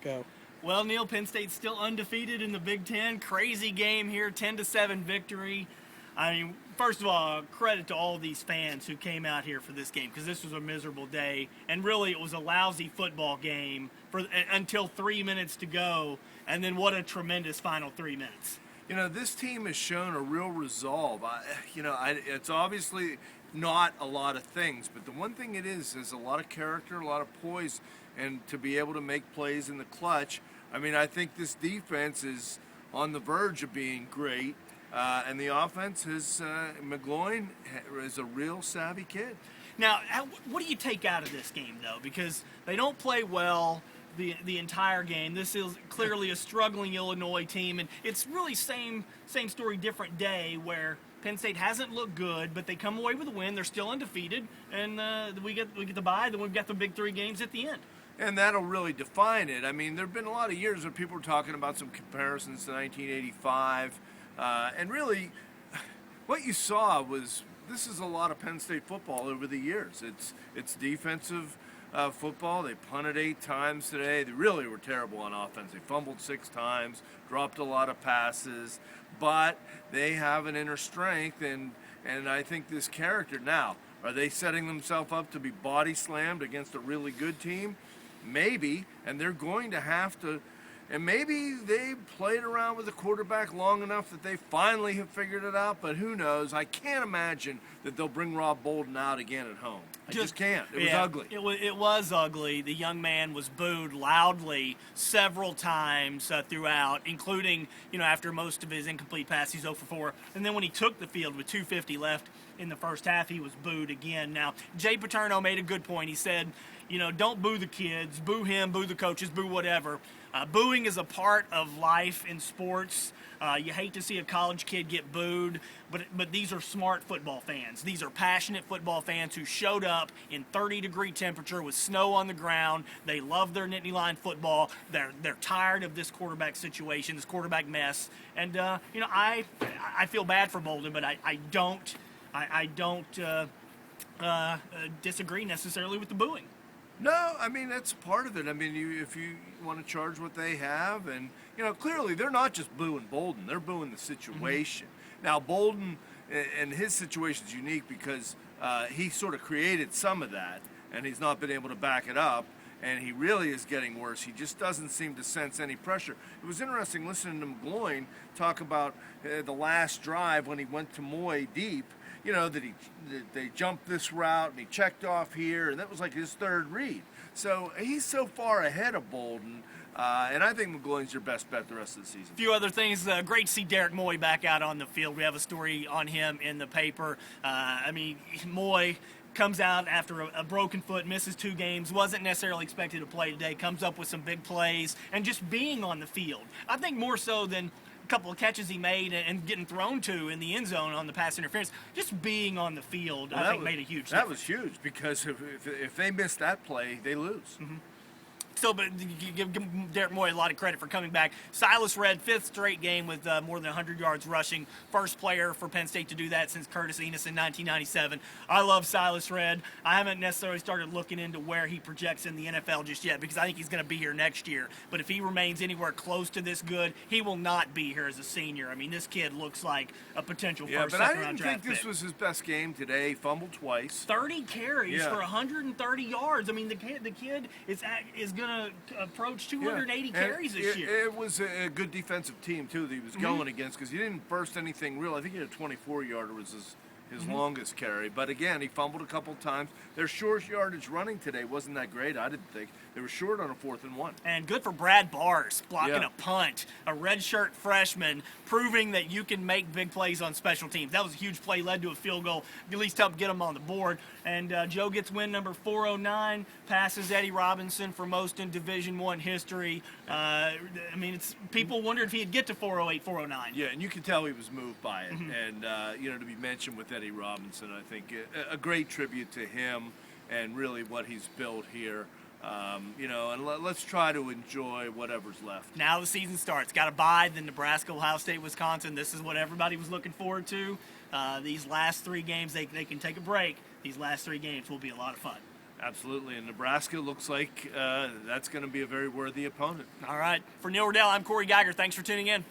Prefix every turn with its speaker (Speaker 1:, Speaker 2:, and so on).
Speaker 1: go?
Speaker 2: Well, Neil, Penn State's still undefeated in the Big Ten. Crazy game here, 10-7 victory. I mean, first of all, credit to all these fans who came out here for this game, because this was a miserable day, and really it was a lousy football game until 3 minutes to go, and then what a tremendous final 3 minutes.
Speaker 3: This team has shown a real resolve. It's obviously not a lot of things, but the one thing it is a lot of character, a lot of poise, and to be able to make plays in the clutch. I mean, I think this defense is on the verge of being great, and the offense is, McGloin is a real savvy kid.
Speaker 2: Now, what do you take out of this game, though? Because they don't play well the entire game. This is clearly a struggling Illinois team, and it's really same story, different day, where Penn State hasn't looked good, but they come away with a win. They're still undefeated, and we get the bye. Then we've got the big 3 games at the end.
Speaker 3: And that'll really define it. I mean, there have been a lot of years where people were talking about some comparisons to 1985, and really, what you saw was this is a lot of Penn State football over the years. It's defensive football. They punted 8 times today. They really were terrible on offense. They fumbled 6 times, dropped a lot of passes, but they have an inner strength, and I think this character. Now, are they setting themselves up to be body slammed against a really good team? Maybe, and they're going to have to. And maybe they played around with the quarterback long enough that they finally have figured it out, but who knows? I can't imagine that they'll bring Rob Bolden out again at home. I just can't. It was ugly.
Speaker 2: It was ugly. The young man was booed loudly several times throughout, including, after most of his incomplete passes, he's 0 for 4. And then when he took the field with 2:50 left in the first half, he was booed again. Now, Jay Paterno made a good point. He said, don't boo the kids, boo him, boo the coaches, boo whatever. Booing is a part of life in sports. You hate to see a college kid get booed, but these are smart football fans. These are passionate football fans who showed up in 30-degree temperature with snow on the ground. They love their Nittany Lion football. They're tired of this quarterback situation, this quarterback mess. And I feel bad for Bolden, but I don't disagree necessarily with the booing.
Speaker 3: No, I mean, that's part of it. I mean, if you want to charge what they have, and, clearly they're not just booing Bolden. They're booing the situation. Mm-hmm. Now, Bolden and his situation is unique because he sort of created some of that, and he's not been able to back it up, and he really is getting worse. He just doesn't seem to sense any pressure. It was interesting listening to McGloin talk about the last drive when he went to Moy deep, that they jumped this route and he checked off here, and that was like his 3rd read. So he's so far ahead of Bolden, and I think McGloin's your best bet the rest of the season.
Speaker 2: A few other things. Great to see Derek Moy back out on the field. We have a story on him in the paper. Moy comes out after a broken foot, misses 2 games, wasn't necessarily expected to play today, comes up with some big plays, and just being on the field. I think more so than a couple of catches he made and getting thrown to in the end zone on the pass interference, just being on the field, I think made a huge difference.
Speaker 3: That was huge, because if they miss that play, they lose.
Speaker 2: Mm-hmm. Still, but give Derek Moy a lot of credit for coming back. Silas Redd, 5th straight game with more than 100 yards rushing. First player for Penn State to do that since Curtis Enos in 1997. I love Silas Redd. I haven't necessarily started looking into where he projects in the NFL just yet, because I think he's going to be here next year. But if he remains anywhere close to this good, he will not be here as a senior. I mean, this kid looks like a potential first, second round draft pick.
Speaker 3: Yeah, but I didn't think this was his best game today. He fumbled twice.
Speaker 2: 30 carries for 130 yards. I mean, the kid is going to approach 280 carries this year.
Speaker 3: It was a good defensive team, too, that he was going against, because he didn't burst anything real. I think he had a 24-yarder was his longest carry. But again, he fumbled a couple times. Their short yardage running today wasn't that great, I didn't think. They were short on a 4th and 1.
Speaker 2: And good for Brad Bars, blocking a punt, a redshirt freshman, proving that you can make big plays on special teams. That was a huge play, led to a field goal, at least helped get them on the board. And Joe gets win number 409, passes Eddie Robinson for most in Division I history. People wondered if he'd get to 408, 409.
Speaker 3: Yeah, and you can tell he was moved by it. Mm-hmm. And, to be mentioned with Eddie Robinson, I think a great tribute to him and really what he's built here. And let's try to enjoy whatever's left.
Speaker 2: Now the season starts. Got to bye, then Nebraska, Ohio State, Wisconsin. This is what everybody was looking forward to. These last 3 games, they can take a break. These last 3 games will be a lot of fun.
Speaker 3: Absolutely, and Nebraska looks like that's going to be a very worthy opponent.
Speaker 2: All right. For Neil Rudel, I'm Corey Geiger. Thanks for tuning in.